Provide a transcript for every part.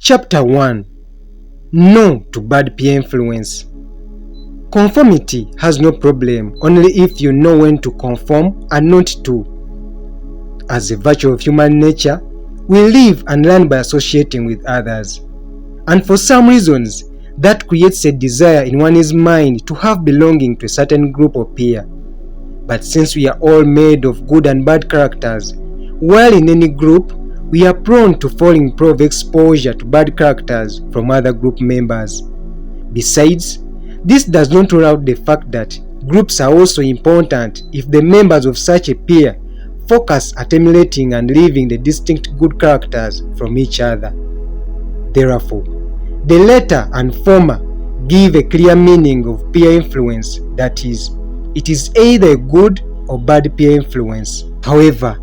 Chapter 1. No to bad peer influence. Conformity has no problem only if you know when to conform and not to. As a virtue of human nature, we live and learn by associating with others. And for some reasons, that creates a desire in one's mind to have belonging to a certain group or peer. But since we are all made of good and bad characters, while in any group, we are prone to falling prey of exposure to bad characters from other group members. Besides, this does not rule out the fact that groups are also important if the members of such a peer focus at emulating and leaving the distinct good characters from each other. Therefore, the latter and former give a clear meaning of peer influence, that is, it is either a good or bad peer influence. However,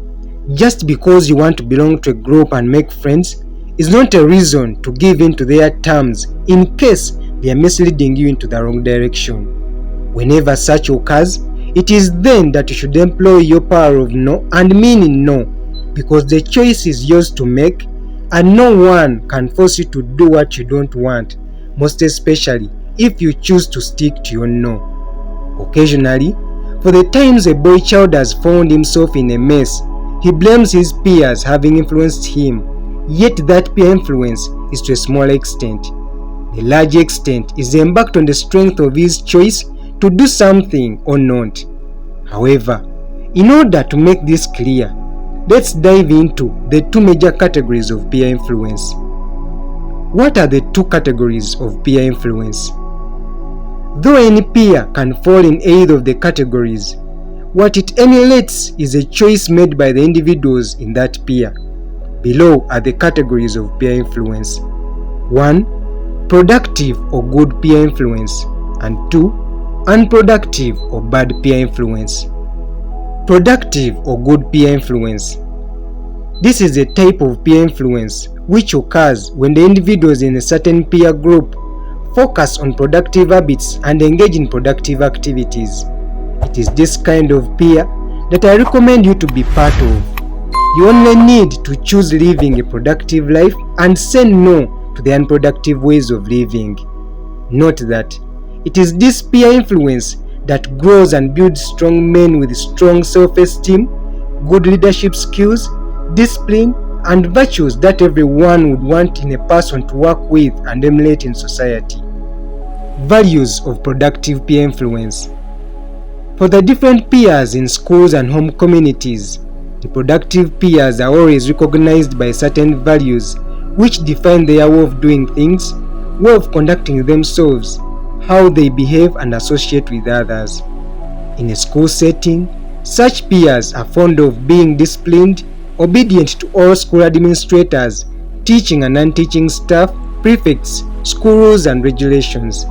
just because you want to belong to a group and make friends is not a reason to give in to their terms in case they are misleading you into the wrong direction. Whenever such occurs, it is then that you should employ your power of no and meaning no, because the choice is yours to make and no one can force you to do what you don't want, most especially if you choose to stick to your no. Occasionally, for the times a boy child has found himself in a mess, he blames his peers having influenced him, yet that peer influence is to a small extent. The large extent is embarked on the strength of his choice to do something or not. However, in order to make this clear, let's dive into the two major categories of peer influence. What are the two categories of peer influence? Though any peer can fall in either of the categories, what it emulates is a choice made by the individuals in that peer. Below are the categories of peer influence. 1. Productive or good peer influence, and 2. Unproductive or bad peer influence. Productive or good peer influence. This is a type of peer influence which occurs when the individuals in a certain peer group focus on productive habits and engage in productive activities. It is this kind of peer that I recommend you to be part of. You only need to choose living a productive life and say no to the unproductive ways of living. Note that it is this peer influence that grows and builds strong men with strong self-esteem, good leadership skills, discipline, and virtues that everyone would want in a person to work with and emulate in society. Values of productive peer influence. For the different peers in schools and home communities, the productive peers are always recognized by certain values which define their way of doing things, way of conducting themselves, how they behave and associate with others. In a school setting, such peers are fond of being disciplined, obedient to all school administrators, teaching and non-teaching staff, prefects, school rules and regulations.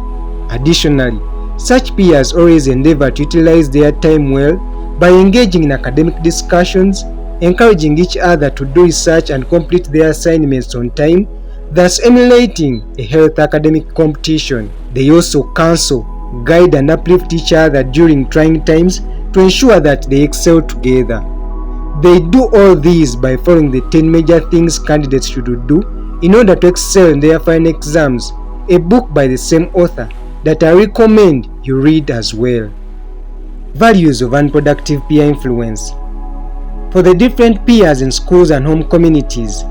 Additionally, such peers always endeavor to utilize their time well by engaging in academic discussions, encouraging each other to do research and complete their assignments on time, thus emulating a healthy academic competition. They also counsel, guide and uplift each other during trying times to ensure that they excel together. They do all these by following the 10 major things candidates should do in order to excel in their final exams, a book by the same author that I recommend you read as well. Values of unproductive peer influence. For the different peers in schools and home communities,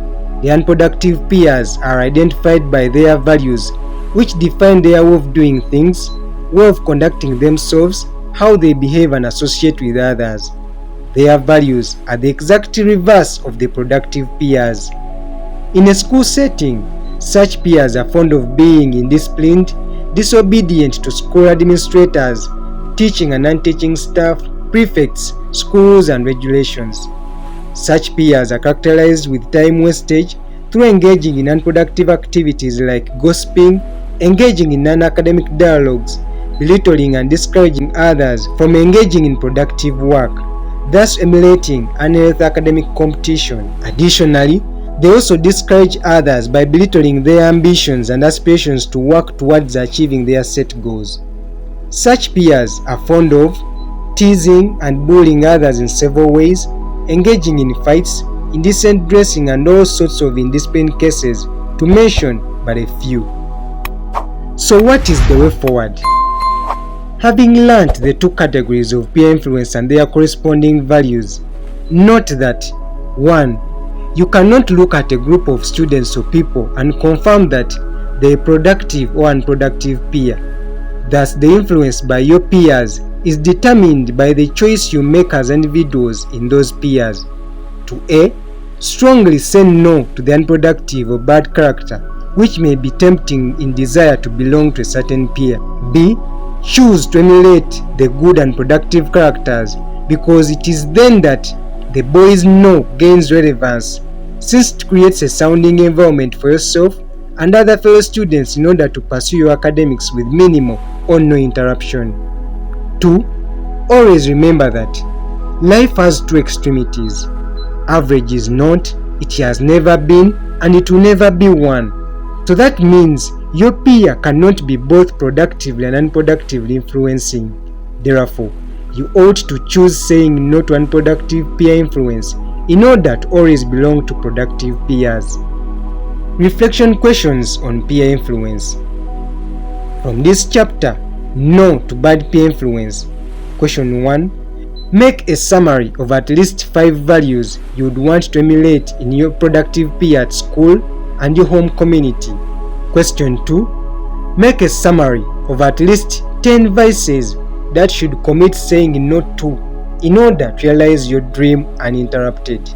the unproductive peers are identified by their values, which define their way of doing things, way of conducting themselves, how they behave and associate with others. Their values are the exact reverse of the productive peers. In a school setting, such peers are fond of being indisciplined, disobedient to school administrators, teaching and non-teaching staff, prefects, schools and regulations. Such peers are characterized with time wastage through engaging in unproductive activities like gossiping, engaging in non-academic dialogues, belittling and discouraging others from engaging in productive work, thus emulating unhealthy academic competition. Additionally, they also discourage others by belittling their ambitions and aspirations to work towards achieving their set goals. Such peers are fond of teasing and bullying others in several ways, engaging in fights, indecent dressing and all sorts of indisciplined cases to mention but a few. So what is the way forward? Having learnt the two categories of peer influence and their corresponding values, note that 1. You cannot look at a group of students or people and confirm that they are productive or unproductive peer. Thus, the influence by your peers is determined by the choice you make as individuals in those peers. To A. Strongly say no to the unproductive or bad character, which may be tempting in desire to belong to a certain peer. B. Choose to emulate the good and productive characters, because it is then that the boys' no gains relevance, since it creates a sounding environment for yourself and other fellow students in order to pursue your academics with minimal or no interruption. 2. Always remember that life has two extremities. Average is not, it has never been, and it will never be one. So that means your peer cannot be both productively and unproductively influencing. Therefore, you ought to choose saying no to unproductive peer influence in order to always belong to productive peers. Reflection questions on peer influence. From this chapter, No to Bad Peer Influence. Question 1. Make a summary of at least 5 values you would want to emulate in your productive peer at school and your home community. Question 2. Make a summary of at least 10 vices that should commit saying no to in order to realize your dream uninterrupted.